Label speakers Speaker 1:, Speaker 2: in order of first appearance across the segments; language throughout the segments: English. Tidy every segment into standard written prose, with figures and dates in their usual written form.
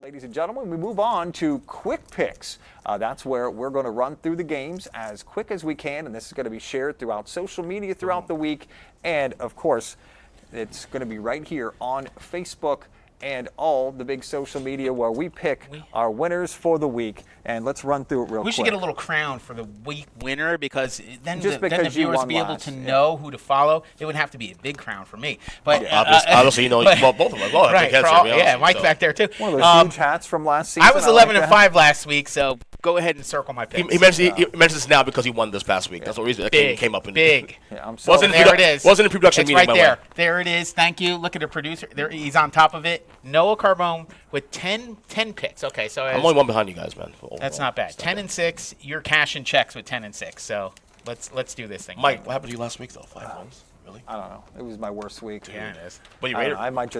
Speaker 1: Ladies and gentlemen, we move on to quick picks. That's where we're going to run through the games as quick as we can, and this is going to be shared throughout social media throughout the week. And, of course, it's going to be right here on Facebook and all the big social media where we pick our winners for the week. And let's run through it real quick.
Speaker 2: We should get a little crown for the week winner because then the viewers
Speaker 1: would
Speaker 2: be able to know who to follow. It would have to be a big crown for me. But
Speaker 3: obviously, both of them. Well,
Speaker 2: right, Mike's back there too.
Speaker 1: One of those huge hats from last season.
Speaker 2: I was 11-5 last week, so go ahead and circle my picks.
Speaker 3: He mentions this now because he won this past week. That's the reason that came up.
Speaker 2: Big.
Speaker 1: Yeah, I'm sorry.
Speaker 3: There it is. Wasn't a production meeting.
Speaker 2: It's right there. There it is. Thank you. Look at the producer. There, he's on top of it. Noah Carbone with 10 picks. Okay, so
Speaker 3: I'm only one behind you guys, man.
Speaker 2: That's not bad. 10-6. You're cashing checks with 10-6. So let's do this thing.
Speaker 3: Mike, what happened to you last week though? 5 wins. Really?
Speaker 1: I don't know. It was my worst week.
Speaker 2: Yeah, it is.
Speaker 3: But
Speaker 1: I might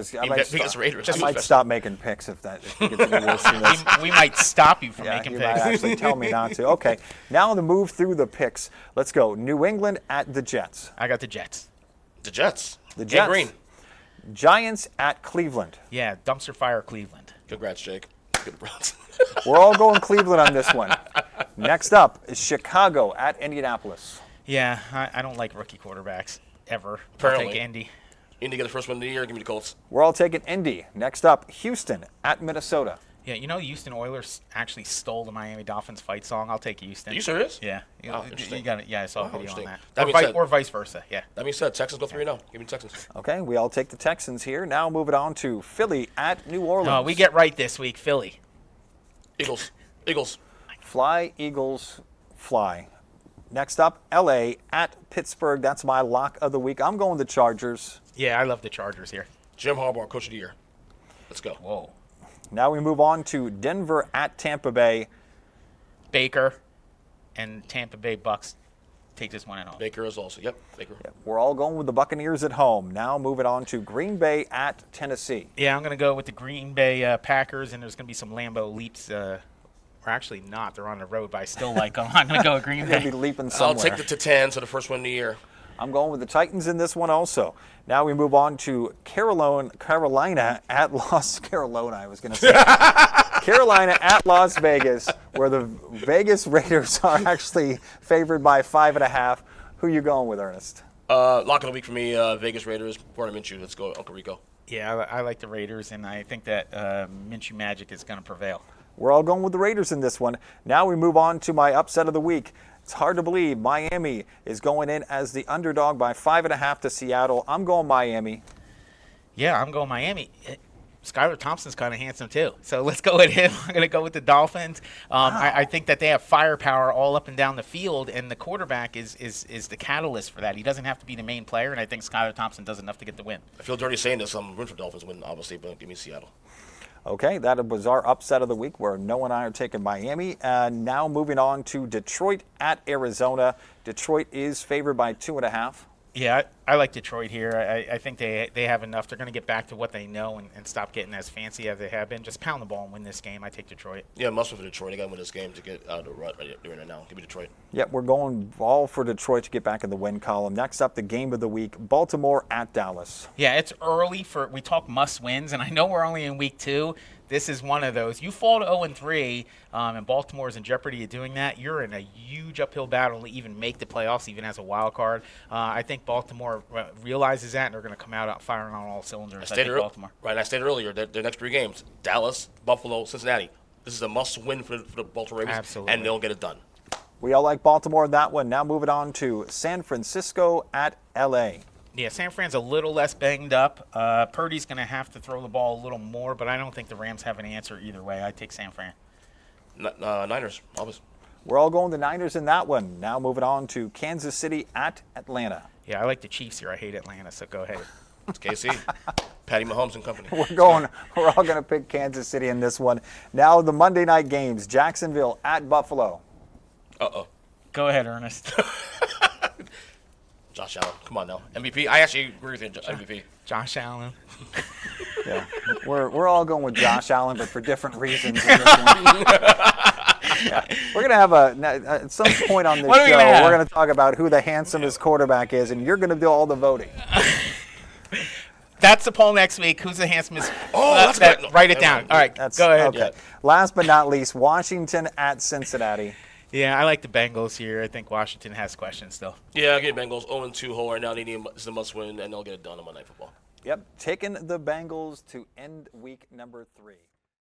Speaker 3: Raiders.
Speaker 1: stop making picks if it gets any worse than this.
Speaker 2: We might stop you from making picks.
Speaker 1: You might actually tell me not to. Okay, now to move through the picks. Let's go. New England at the Jets.
Speaker 2: I got the Jets.
Speaker 3: The Jets.
Speaker 1: The Jets.
Speaker 3: Green.
Speaker 1: Giants at Cleveland.
Speaker 2: Yeah, dumpster fire Cleveland.
Speaker 3: Congrats, Jake. Good Browns.
Speaker 1: We're all going Cleveland on this one. Next up is Chicago at Indianapolis.
Speaker 2: Yeah, I don't like rookie quarterbacks ever.
Speaker 3: Apparently.
Speaker 2: I'll take Indy.
Speaker 3: Indy get the first one of the year. Give me the Colts.
Speaker 1: We're all taking Indy. Next up, Houston at Minnesota.
Speaker 2: Yeah, you know, Houston Oilers actually stole the Miami Dolphins fight song. I'll take Houston.
Speaker 3: Are you serious?
Speaker 2: Yeah.
Speaker 3: Interesting.
Speaker 2: You got it. Yeah, I saw a video on that. Or vice versa. Yeah.
Speaker 3: That means Texans go 3-0. Give me the Texans.
Speaker 1: Okay, we all take the Texans here. Now moving on to Philly at New Orleans.
Speaker 2: We get right this week, Philly.
Speaker 3: Eagles.
Speaker 1: Fly, Eagles, fly. Next up, LA at Pittsburgh. That's my lock of the week. I'm going the Chargers.
Speaker 2: Yeah, I love the Chargers here.
Speaker 3: Jim Harbaugh, Coach of the Year. Let's go.
Speaker 2: Whoa.
Speaker 1: Now we move on to Denver at Tampa Bay.
Speaker 2: Baker and Tampa Bay Bucks take this one at home.
Speaker 3: Baker is also. Yep, Baker.
Speaker 1: Yep. We're all going with the Buccaneers at home. Now moving on to Green Bay at Tennessee.
Speaker 2: Yeah, I'm going to go with the Green Bay Packers, and there's going to be some Lambeau leaps. Or actually not. They're on the road, but I still like them. I'm going to go with Green Bay.
Speaker 1: They'll be leaping somewhere.
Speaker 3: I'll take the Titans for the first one of the year.
Speaker 1: I'm going with the Titans in this one also. Now we move on to Carolina at Carolina at Las Vegas, where the Vegas Raiders are actually favored by 5.5. Who you going with, Ernest?
Speaker 3: Lock of the week for me, Vegas Raiders. Gordon Minshew. Let's go, Uncle Rico.
Speaker 2: Yeah, I like the Raiders, and I think that Minshew magic is going to prevail.
Speaker 1: We're all going with the Raiders in this one. Now we move on to my upset of the week. It's hard to believe Miami is going in as the underdog by 5.5 to Seattle. I'm going Miami.
Speaker 2: Yeah, I'm going Miami. Skylar Thompson's kind of handsome too, so let's go with him. I'm going to go with the Dolphins. I think that they have firepower all up and down the field, and the quarterback is the catalyst for that. He doesn't have to be the main player, and I think Skylar Thompson does enough to get the win.
Speaker 3: I feel dirty saying this. I'm rooting for Dolphins win, obviously, but give me Seattle.
Speaker 1: Okay, that was our upset of the week where Noah and I are taking Miami. Now moving on to Detroit at Arizona. Detroit is favored by 2.5.
Speaker 2: Yeah, I like Detroit here. I think they have enough. They're going to get back to what they know and stop getting as fancy as they have been. Just pound the ball and win this game. I take Detroit.
Speaker 3: Yeah, must be for Detroit. They got to win this game to get out of the rut right now. Give me Detroit.
Speaker 1: Yep, we're going all for Detroit to get back in the win column. Next up, the game of the week, Baltimore at Dallas.
Speaker 2: Yeah, it's early we talk must wins, and I know we're only in week 2. This is one of those. You fall to 0-3, and Baltimore is in jeopardy of doing that. You're in a huge uphill battle to even make the playoffs, even as a wild card. I think Baltimore realizes that, and they're going to come out firing on all cylinders. I think Baltimore.
Speaker 3: Right, I stated earlier that their next 3 games, Dallas, Buffalo, Cincinnati. This is a must-win for the Baltimore Ravens,
Speaker 2: absolutely,
Speaker 3: and they'll get it done.
Speaker 1: We all like Baltimore in that one. Now moving on to San Francisco at L.A.
Speaker 2: Yeah, San Fran's a little less banged up. Purdy's going to have to throw the ball a little more, but I don't think the Rams have an answer either way. I take San Fran.
Speaker 3: Niners, always.
Speaker 1: We're all going the Niners in that one. Now moving on to Kansas City at Atlanta.
Speaker 2: Yeah, I like the Chiefs here. I hate Atlanta, so go ahead.
Speaker 3: It's KC. Patty Mahomes and company.
Speaker 1: We're all going to pick Kansas City in this one. Now the Monday night games, Jacksonville at Buffalo.
Speaker 3: Uh-oh.
Speaker 2: Go ahead, Ernest.
Speaker 3: Josh Allen, come on now. MVP. I actually agree with you, MVP.
Speaker 2: Josh Allen.
Speaker 1: Yeah, we're all going with Josh Allen, but for different reasons. Yeah. We're going to have at some point on this show, we're going to talk about who the handsomest quarterback is, and you're going to do all the voting.
Speaker 2: That's the poll next week. Who's the handsomest?
Speaker 3: That's good. No,
Speaker 2: write it
Speaker 3: never
Speaker 2: down.
Speaker 3: mind.
Speaker 2: All right,
Speaker 1: That's
Speaker 2: go ahead.
Speaker 1: Okay.
Speaker 3: Yeah.
Speaker 1: Last but not least, Washington at Cincinnati.
Speaker 2: Yeah, I like the Bengals here. I think Washington has questions still.
Speaker 3: Yeah, I get Bengals 0-2 hole right now. They need is a must win, and they'll get it done on Monday Night Football.
Speaker 1: Yep, taking the Bengals to end week number 3.